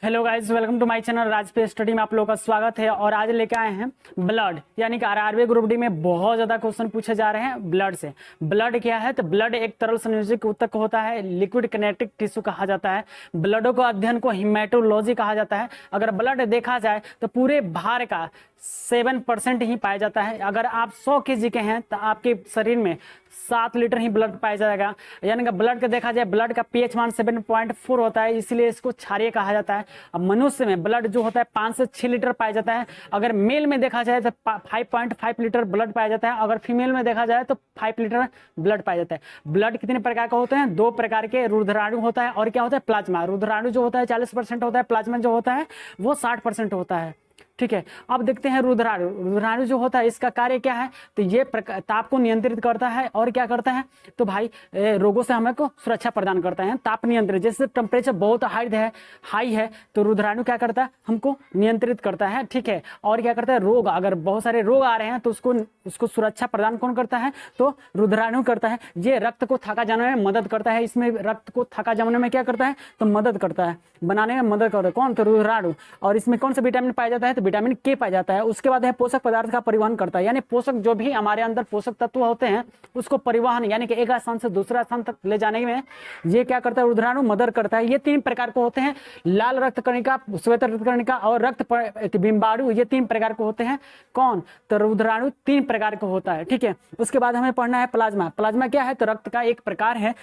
Hello guys, welcome to my channel Raj पे study में आप लोगों का स्वागत है। और आज लेके आए हैं ब्लड, यानी कि आरआरबी ग्रुप डी में बहुत ज्यादा क्वेश्चन पूछे जा रहे हैं ब्लड से। ब्लड क्या है? तो ब्लड एक तरल संयोजक ऊतक होता है, लिक्विड किनेटिक टिश्यू कहा जाता है। ब्लडों को अध्ययन को हिमेटोलॉजी कहा जाता है। अगर ब्लड देखा जाए तो पूरे भार का 7% ही पाया जाता है। अगर आप 100 kg के हैं तो आपके शरीर में 7 लीटर ही ब्लड पाया जाएगा। यानी कि ब्लड का देखा जाए, ब्लड का पीएच मान 7.4 होता है, इसलिए इसको क्षारीय कहा जाता है। अब मनुष्य में ब्लड जो होता है 5 से 6 लीटर पाया जाता है। अगर मेल में देखा जाए तो 5.5 लीटर ब्लड पाया जाता है। अगर फीमेल में देखा जाए तो 5 लीटर ब्लड पाया जाता है। ब्लड कितने प्रकार का होते हैं? 2 प्रकार के, रुधिराणु होता है और क्या होता है? प्लाज्मा। रुधिराणु जो होता है 40% होता है, प्लाज्मा जो होता है वो 60% होता है। ठीक है, अब देखते हैं रुधिराणु। रुधिराणु जो होता है इसका कार्य क्या है? तो ये ताप को नियंत्रित करता है और क्या करता है तो भाई रोगों से हमें को सुरक्षा प्रदान करता है। ताप नियंत्रित, जैसे टेम्परेचर बहुत हाई है तो रुधिराणु क्या करता है? हमको नियंत्रित करता है। ठीक है, और क्या करता है? रोग, अगर बहुत सारे रोग आ रहे हैं तो उसको सुरक्षा प्रदान कौन करता है? तो रुधिराणु करता है। ये रक्त को थका जाने में मदद करता है। इसमें रक्त को थका जाने में क्या करता है? तो मदद करता है, बनाने में मदद करता है। कौन? तो रुधिराणु। और इसमें कौन सा विटामिन पाया जाता है? तो विटामिन के पाया जाता है। उसके बाद है पोषक पदार्थ का परिवहन करता है, यानी पोषक जो भी हमारे अंदर पोषक तत्व होते हैं उसको परिवहन यानी कि एक स्थान से दूसरा स्थान तक ले जाने में ये क्या करता है? रुधिराणु मदद करता है। ये 3 प्रकार के होते हैं, लाल रक्त कणिका, श्वेत रक्त कणिका और रक्त बिंबाणु। ये 3 प्रकार के होते हैं। कौन? तो रुधिराणु 3 प्रकार का होता है। ठीक है, उसके बाद हमें पढ़ना है प्लाज्मा। प्लाज्मा क्या है? तो रक्त का एक प्रकार है,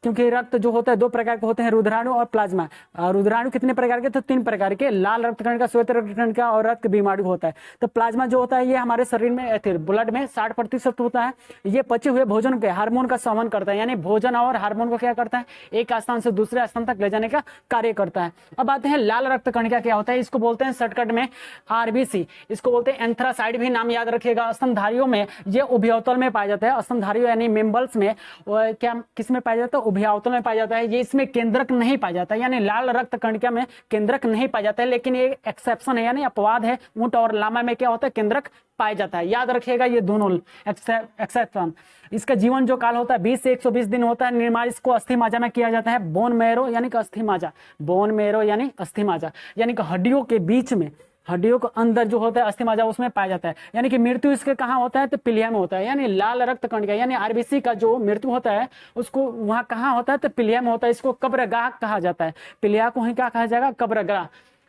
क्योंकि रक्त जो होता है 2 प्रकार के होते हैं, रुधिराणु और प्लाज्मा। रुधिराणु कितने प्रकार के? तो 3 प्रकार के, लाल रक्त कणिका, श्वेत रक्त कणिका और रक्त बिंबाणु होता है। तो प्लाज्मा जो होता है ये हमारे शरीर में ब्लड में 60% होता है। ये पचे हुए भोजन के हार्मोन का संवहन करता है, यानी भोजन और हार्मोन को क्या करता है? एक स्थान से दूसरे स्थान तक ले जाने का कार्य करता है। अब आते हैं लाल रक्त कणिका क्या होता है? इसको बोलते हैं शॉर्टकट में आरबीसी। इसको बोलते हैं एंथ्रासाइड भी नाम याद रखिएगा। स्तनधारियों में ये उभयतल में पाया जाता है। स्तनधारियों यानी मेम्बल्स में क्या किस में पाया जाता है? उभयतल में पाया जाता है। ये इसमें केंद्रक नहीं पाया जाता, यानी लाल रक्त कणिका में केंद्रक नहीं पाया जाता है। लेकिन ये एक्सेप्शन है, यानी अपवाद है। ऊंट और लामा में क्या होता है? केंद्रक पाया जाता है। याद रखिएगा ये दोनों एक्सेप्शन। इसका जीवन जो काल होता है 20 से 120 दिन होता है। निर्माण इसको अस्थि माजा में किया जाता है। बोन मैरो यानी कि अस्थि माजा, बोन मैरो यानी अस्थि माजा, यानी कि हड्डियों के बीच में, हड्डियों को अंदर जो होता है अस्थि माजा उसमें पाया जाता है। यानी कि मृत्यु इसके कहाँ होता है? तो पिलिया में होता है। यानी लाल रक्त कणिका यानी आरबीसी का जो मृत्यु होता है उसको वहां कहाँ होता है? तो पिलिया में होता है। इसको कब्रगाह कहा जाता है। पिलिया को ही क्या कहा जाएगा? कब्रगाह।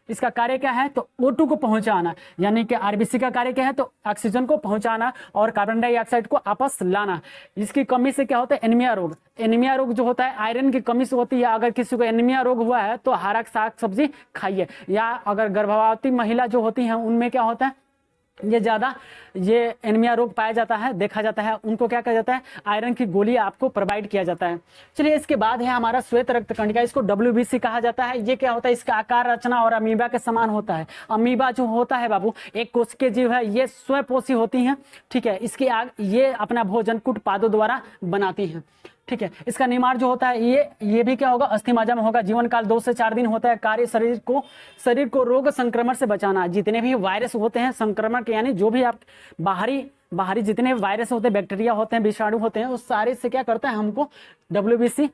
इसका कार्य क्या है? तो O2 को पहुंचाना, यानी कि आरबीसी का कार्य क्या है? तो ऑक्सीजन को पहुंचाना और कार्बन डाइऑक्साइड को आपस लाना। इसकी कमी से क्या होता है? एनीमिया रोग। एनीमिया रोग जो होता है आयरन की कमी से होती है। अगर किसी को एनीमिया रोग हुआ है तो हरा साग सब्जी खाइए। या अगर गर्भवती महिला जो होती हैं उनमें क्या होता है? ये ज्यादा ये एनीमिया रोग पाया जाता है, देखा जाता है। उनको क्या कहा जाता है? आयरन की गोली आपको प्रोवाइड किया जाता है। चलिए, इसके बाद है हमारा श्वेत रक्त कणिका। इसको WBC कहा जाता है। ये क्या होता है? इसका आकार, रचना और अमीबा के समान होता है। अमीबा जो होता है बाबू एक कोशिकीय जीव है। ये स्वपोषी होती हैं। ठीक है, इसकी ये अपना भोजन कुट पादों द्वारा बनाती हैं। ठीक है, इसका निर्माण जो होता है ये भी क्या होगा? अस्थि माजा में होगा। जीवन काल 2 से 4 दिन होता है। कार्य शरीर को रोग संक्रमण से बचाना। जितने भी वायरस होते हैं संक्रमण के, यानी जो भी आप बाहरी जितने वायरस होते हैं, बैक्टीरिया होते हैं, विषाणु होते हैं, उस सारे से क्या करता है? हमको WBC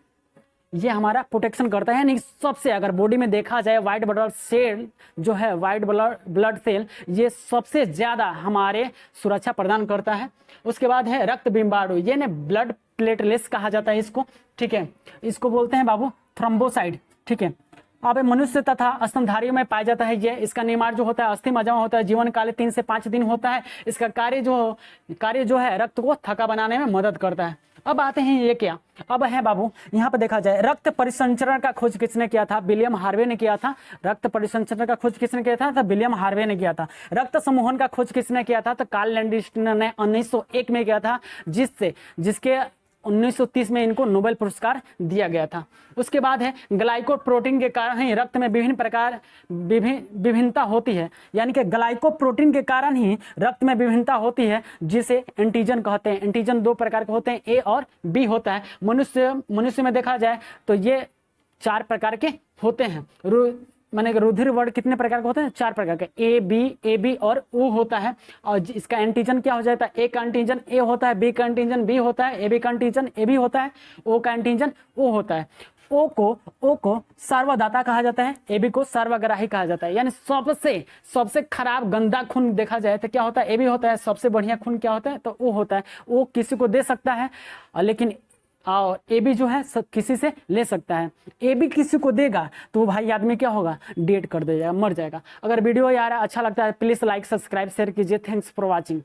ये हमारा प्रोटेक्शन करता है। नहीं, सबसे अगर बॉडी में देखा जाए व्हाइट ब्लड सेल जो है, व्हाइट ब्लड सेल, ये सबसे ज्यादा हमारे सुरक्षा प्रदान करता है। उसके बाद है रक्त बिंबाणु, ये ने ब्लड प्लेटलेट्स कहा जाता है इसको। ठीक है, इसको बोलते हैं बाबू थ्रोम्बोसाइड। ठीक है, अब मनुष्य तथा स्तनधारियों में पाया जाता है ये। इसका निर्माण जो होता है अस्थि मज्जा में होता है। जीवन काल 3 से 5 दिन होता है। इसका कार्य जो है रक्त को थका बनाने में मदद करता है। अब आते हैं ये क्या? अब है बाबू यहाँ पर देखा जाए रक्त परिसंचरण का खोज किसने किया था? विलियम हार्वे ने किया था। रक्त परिसंचरण का खोज किसने किया था? तो विलियम हार्वे ने किया था। रक्त समूहन का खोज किसने किया था? तो कार्ल लैंडस्टर ने 1901 में किया था, जिसके 1930 में इनको नोबेल पुरस्कार दिया गया था। उसके बाद है ग्लाइकोप्रोटीन के कारण ही रक्त में विभिन्नता होती है। यानी कि ग्लाइकोप्रोटीन के कारण ही रक्त में विभिन्नता होती है, जिसे एंटीजन कहते हैं। एंटीजन 2 प्रकार के होते हैं, ए और बी होता है। मनुष्य में देखा जाए तो ये 4 प्रकार के होते हैं। माने रुधिर वर्ण कितने प्रकार के होते हैं? 4 प्रकार के, ए बी और ओ होता है। और इसका एंटीजन क्या हो जाता है? ए का एंटीजन ए होता है, बी का एंटीजन बी होता है, ए बी का एंटीजन ए बी होता है, ओ का एंटीजन ओ होता है। ओ को सर्वदाता कहा जाता है, ए बी को सर्वग्राही कहा जाता है। यानी सबसे खराब गंदा खून देखा जाए तो क्या होता है, ए बी होता है। सबसे बढ़िया खून क्या होता है, तो ओ होता है। ओ किसी को दे सकता है, लेकिन और ए बी जो है किसी से ले सकता है। ए बी किसी को देगा तो भाई आदमी क्या होगा, डेड कर देगा, मर जाएगा। अगर वीडियो यार अच्छा लगता है प्लीज लाइक सब्सक्राइब शेयर कीजिए। Thanks for watching.